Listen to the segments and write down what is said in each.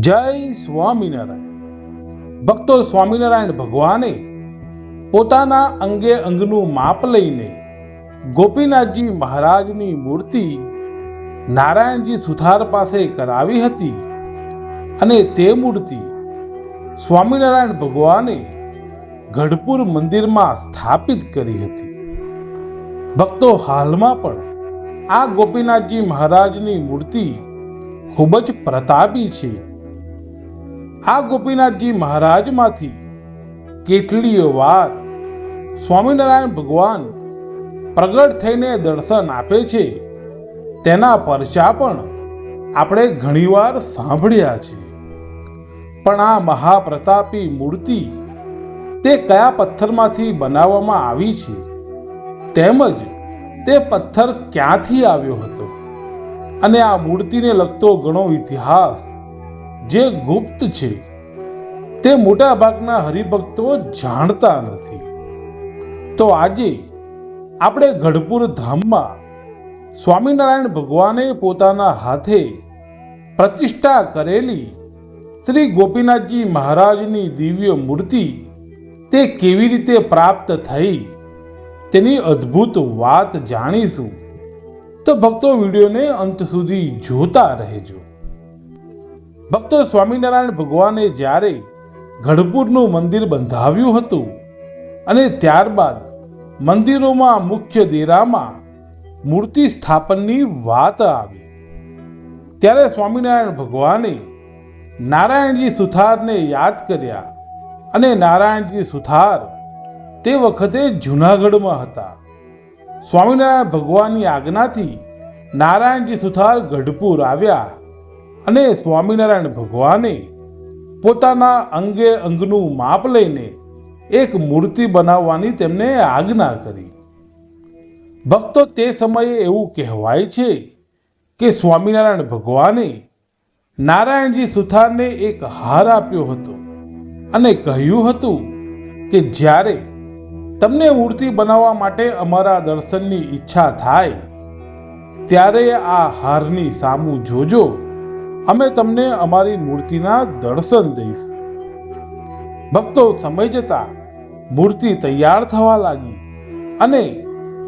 જય સ્વામિનારાયણ। ભક્તો, સ્વામિનારાયણ ભગવાને પોતાના અંગે અંગનું માપ લઈને ગોપીનાથજી મહારાજની મૂર્તિ નારાયણજી સુથાર પાસે કરાવી હતી અને તે મૂર્તિ સ્વામિનારાયણ ભગવાને ગઢપુર મંદિરમાં સ્થાપિત કરી હતી। ભક્તો, હાલમાં પણ આ ગોપીનાથજી મહારાજની મૂર્તિ ખૂબ જ પ્રતાપી છે। આ ગોપીનાથજી મહારાજમાંથી કેટલીય વાર સ્વામિનારાયણ ભગવાન પ્રગટ થઈને દર્શન આપે છે, તેના પરચા પણ આપણે ઘણીવાર સાંભળ્યા છે। પણ આ મહાપ્રતાપી મૂર્તિ તે કયા પથ્થરમાંથી બનાવવામાં આવી છે, તેમજ તે પથ્થર ક્યાંથી આવ્યો હતો અને આ મૂર્તિને લગતો ઘણો ઇતિહાસ જે ગુપ્ત છે તે મોટા ભાગના હરિભક્તો જાણતા નથી। તો આજે આપણે ગઢપુર ધામમાં સ્વામિનારાયણ ભગવાને પોતાના હાથે પ્રતિષ્ઠા કરેલી શ્રી ગોપીનાથજી મહારાજની દિવ્ય મૂર્તિ તે કેવી રીતે પ્રાપ્ત થઈ તેની અદ્ભુત વાત જાણીશું। તો ભક્તો, વિડીયોને અંત સુધી જોતા રહેજો। ભક્તો, સ્વામિનારાયણ ભગવાને જ્યારે ગઢપુરનું મંદિર બંધાવ્યું હતું અને ત્યારબાદ મંદિરોમાં મુખ્ય દેરામાં મૂર્તિ સ્થાપનની વાત આવી, ત્યારે સ્વામિનારાયણ ભગવાને નારાયણજી સુથારને યાદ કર્યા અને નારાયણજી સુથાર તે વખતે જૂનાગઢમાં હતા। સ્વામિનારાયણ ભગવાનની આજ્ઞાથી નારાયણજી સુથાર ગઢપુર આવ્યા અને સ્વામિનારાયણ ભગવાને પોતાના અંગે અંગનું માપ લઈને એક મૂર્તિ બનાવવાની તેમને આજ્ઞા કરી। ભક્તો, તે સમયે એવું કહેવાય છે કે સ્વામિનારાયણ ભગવાને નારાયણજી સુથારને એક હાર આપ્યો હતો અને કહ્યું હતું કે જ્યારે તમને મૂર્તિ બનાવવા માટે અમારા દર્શનની ઈચ્છા થાય ત્યારે આ હારની સામું જોજો, અમે તમને અમારી મૂર્તિના દર્શન દઈશું। ભક્તો, સમય જતા મૂર્તિ તૈયાર થવા લાગી અને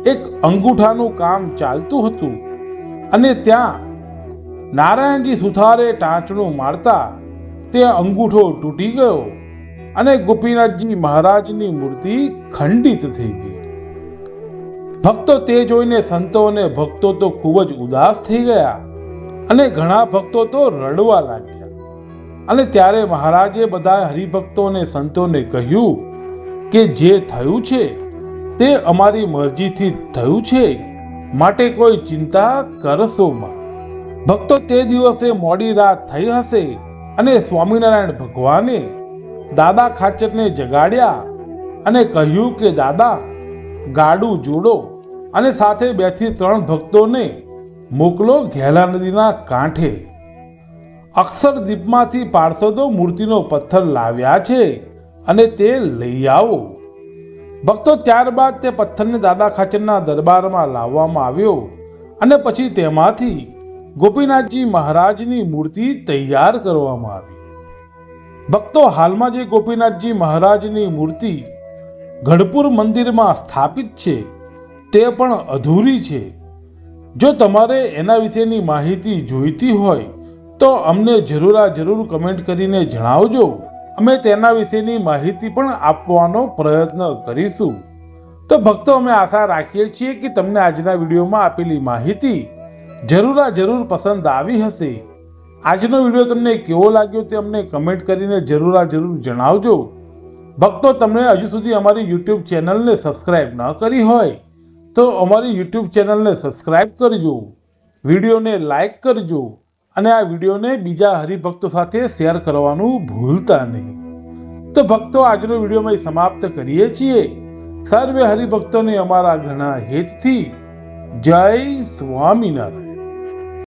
એક અંગૂઠાનું કામ ચાલતું હતું અને ત્યાં નારાયણજી સુથારે ટાંચણું મારતા તે અંગૂઠો તૂટી ગયો અને ગોપીનાથજી મહારાજની મૂર્તિ ખંડિત થઈ ગઈ। ભક્તો, તે જોઈને સંતો અને ભક્તો તો ખૂબ જ ઉદાસ થઈ ગયા અને ઘણા ભક્તો તો રડવા લાગ્યા અને ત્યારે મહારાજે બધા હરિભક્તો અને સંતોને કહ્યું કે જે થયું છે તે અમારી મરજીથી થયું છે, માટે કોઈ ચિંતા કરશોમાં। ભક્તો, તે દિવસે મોડી રાત થઈ હશે અને સ્વામિનારાયણ ભગવાને દાદા ખાચરને જગાડ્યા અને કહ્યું કે દાદા, ગાડું જોડો અને સાથે 2 થી 3 ભક્તોને મોકલો ઘેલા નદીના કાંઠે। અક્ષરદીપમાંથી પાર્ષદો મૂર્તિનો પથ્થર લાવ્યા છે અને તે લઈ આવો। ભક્તો, ત્યારબાદ તે પથ્થરને દાદા ખાચરના દરબારમાં લાવવામાં આવ્યો અને પછી તેમાંથી ગોપીનાથજી મહારાજની મૂર્તિ તૈયાર કરવામાં આવી। ભક્તો, હાલમાં જે ગોપીનાથજી મહારાજની મૂર્તિ ગઢપુર મંદિરમાં સ્થાપિત છે તે પણ અધૂરી છે। જો તમારે એના વિશેની માહિતી જોઈતી હોય તો અમને જરૂર કમેન્ટ કરીને જણાવજો, અમે તેના વિશેની માહિતી પણ આપવાનો પ્રયત્ન કરીશું। તો ભક્તો, અમે આશા રાખીએ છીએ કે તમને આજના વિડીયોમાં આપેલી માહિતી જરૂર પસંદ આવી હશે। આજનો વિડીયો તમને કેવો લાગ્યો તે અમને કમેન્ટ કરીને જરૂર જણાવજો। ભક્તો, તમને હજુ સુધી અમારી યુટ્યુબ ચેનલને સબસ્ક્રાઇબ ન કરી હોય તો અમારી યુટ્યુબ ચેનલને સબસ્ક્રાઇબ કરજો, વિડીયોને લાઈક કરજો અને આ વિડીયોને બીજા હરિભક્તો સાથે શેર કરવાનું ભૂલતા નહીં। તો ભક્તો, આજનો વિડીયો અમે સમાપ્ત કરીએ છીએ। સર્વે હરિભક્તોને અમારા ઘણા હેતથી જય સ્વામિનારાયણ।